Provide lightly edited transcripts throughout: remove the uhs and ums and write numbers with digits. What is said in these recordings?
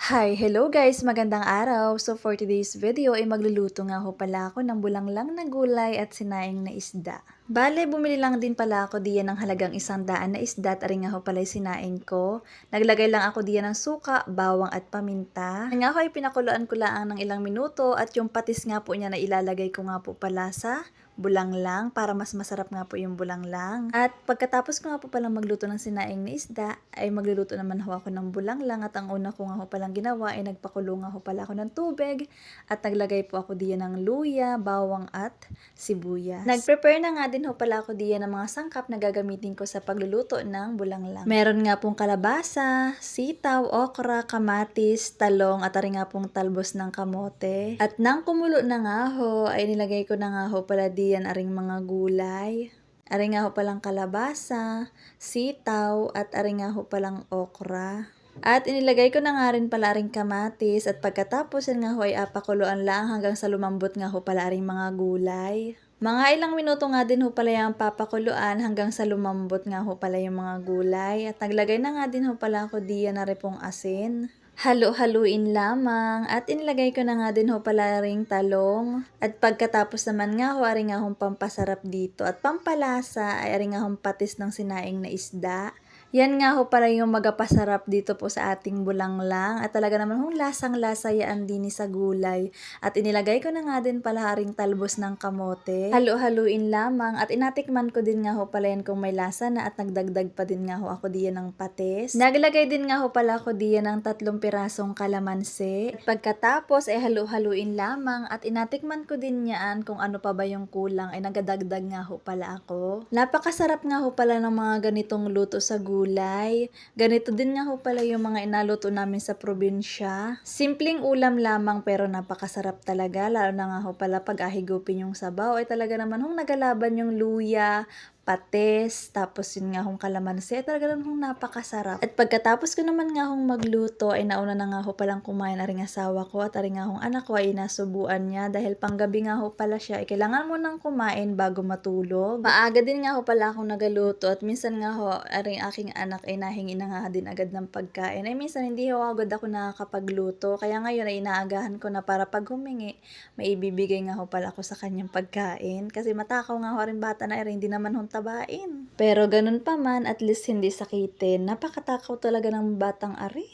Hi! Hello guys! Magandang araw! So for today's video ay magluluto nga ho pala ako ng bulanglang na gulay at sinaing na isda. Bale, bumili lang din pala ako diyan ng halagang 100 na isda at aring nga ho pala yung sinaing ko. Naglagay lang ako diyan ng suka, bawang at paminta. Nga ho ay pinakuluan ko lang ng ilang minuto at yung patis nga po niya na ilalagay ko nga po pala sa bulanglang para mas masarap nga po yung bulanglang. At pagkatapos ko nga po palang magluto ng sinaing na isda, ay magluluto naman ho ako ng bulanglang at ang una ko nga ho palang ginawa ay nagpakulo nga ho pala ako ng tubig at naglagay po ako diyan ng luya, bawang at sibuyas. Nag-prepare na nga din ho pala ako diyan ng mga sangkap na gagamitin ko sa pagluluto ng bulanglang. Meron nga pong kalabasa, sitaw, okra, kamatis, talong at ari nga pong talbos ng kamote. At nang kumulo na nga ho, ay nilagay ko na nga ho pala diyan aring mga gulay. Ari nga ho palang kalabasa, sitaw, at ari nga ho palang okra. At inilagay ko na nga rin pala aring kamatis at pagkatapos yan nga ho ay apakuluan lang hanggang sa lumambot nga ho pala aring mga gulay. Mga ilang minuto nga din ho pala yung papakuluan hanggang sa lumambot nga ho pala yung mga gulay. At naglagay na nga din ho pala ako diyan na repong asin. Halo-haluin lamang at inilagay ko na nga din ho pala ring talong. At pagkatapos naman nga ho, ari nga hong pampasarap dito at pampalasa ay ari nga hong patis ng sinaing na isda. Yan nga ho pala yung magapasarap dito po sa ating bulanglang at talaga naman hong lasang-lasa yan din sa gulay. At inilagay ko na nga din pala ring talbos ng kamote. Halo-haluin lamang at inatikman ko din nga ho pala yan kung may lasa na at nagdagdag pa din nga ho ako diyan ng patis. Naglagay din nga ho pala ako diyan ng 3 pirasong kalamansi. At pagkatapos ay halo-haluin lamang at inatikman ko din yan kung ano pa ba yung kulang ay nagadagdag nga ho pala ako. Napakasarap nga ho pala ng mga ganitong luto sa gulay. Ganito din nga ho pala yung mga inaluto namin sa probinsya. Simpleng ulam lamang pero napakasarap talaga. Lalo na nga ho pala pag ahigupin yung sabaw ay talaga naman hong nagalaban yung luya, patis, tapos yun nga hong kalamansi, talaga naman hong napakasarap. At pagkatapos ko naman nga hong magluto, ay nauna na nga ho palang kumain aring asawa ko at aring nga hong anak ko ay inasubuan niya dahil panggabi nga ho pala siya, ay kailangan mo nang kumain bago matulog. Maaga din nga ho pala akong nagaluto at minsan nga ho, aring aking anak ay nahingi na nga din agad ng pagkain. Ay minsan hindi ho agad ako nakakapagluto, kaya ngayon ay inaagahan ko na para pag humingi, may ibibigay nga ho pala ako sa kanyang pagkain. Kasi matakaw nga ho rin bata na hindi naman hong tabain. Pero ganun pa man, at least hindi sakitin. Napakatakaw talaga ng batang ari.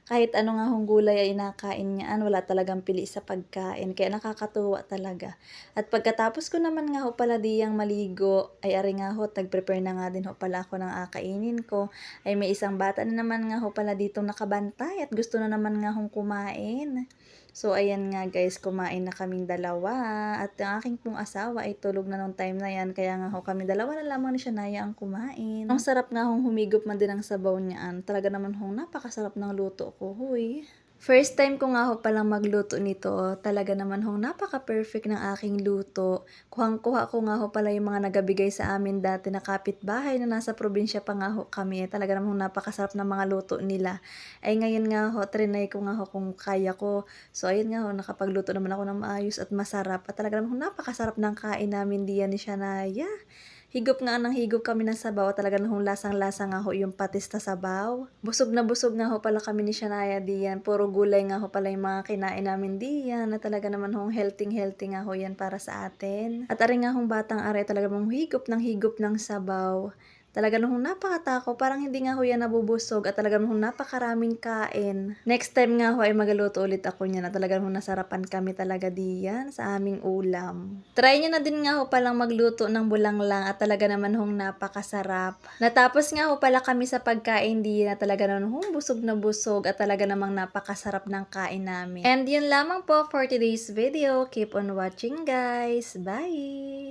Kahit ano nga hong gulay ay inakain niyaan, wala talagang pili sa pagkain. Kaya nakakatuwa talaga. At pagkatapos ko naman nga ho pala diyang maligo, ay ari nga ho, nag-prepare na nga din ho pala ako ng akainin ko. Ay may isang bata na naman nga ho pala ditong nakabantay at gusto na naman nga hong kumain. So ayan nga guys, kumain na kaming dalawa at ang aking pong asawa ay tulog na nung time na yan, kaya nga ho kami dalawa na lamang ni Shania ang kumain. Ang sarap nga hong humigop man din ang sabaw niyaan, talaga naman hong napakasarap ng luto ko, huy. First time ko nga ho palang magluto nito, talaga naman hong napaka-perfect ng aking luto. Kuhang-kuha ko nga ho pala yung mga nagabigay sa amin dati na kapitbahay na nasa probinsya pa nga ho kami. Talaga naman hong napakasarap ng mga luto nila. Ay ngayon nga ho, trinay ko nga ho kung kaya ko. So ayun nga ho, nakapagluto naman ako ng maayos at masarap. At talaga naman hong napakasarap ng kain namin diyan ni Shania. Higop nga ng higop kami ng sabaw at talaga hong lasang-lasa nga ho yung patis na sabaw. Busog na busog nga ho pala kami ni Shania diyan. Puro gulay nga ho pala yung mga kinain namin diyan na talaga naman hong healthy nga ho yan para sa atin. At ari nga hong batang ari talaga mong higop ng sabaw. Talaga nung napakatako, parang hindi nga ho yan nabubusog at talaga nung napakaraming kain. Next time nga ho ay magaluto ulit ako niya na talaga nung nasarapan kami talaga diyan sa aming ulam. Try niyo na din nga ho palang magluto ng bulanglang at talaga naman hong napakasarap. Natapos nga ho pala kami sa pagkain diyan na talaga naman hong busog na busog at talaga namang napakasarap ng kain namin. And yun lamang po for today's video. Keep on watching guys. Bye!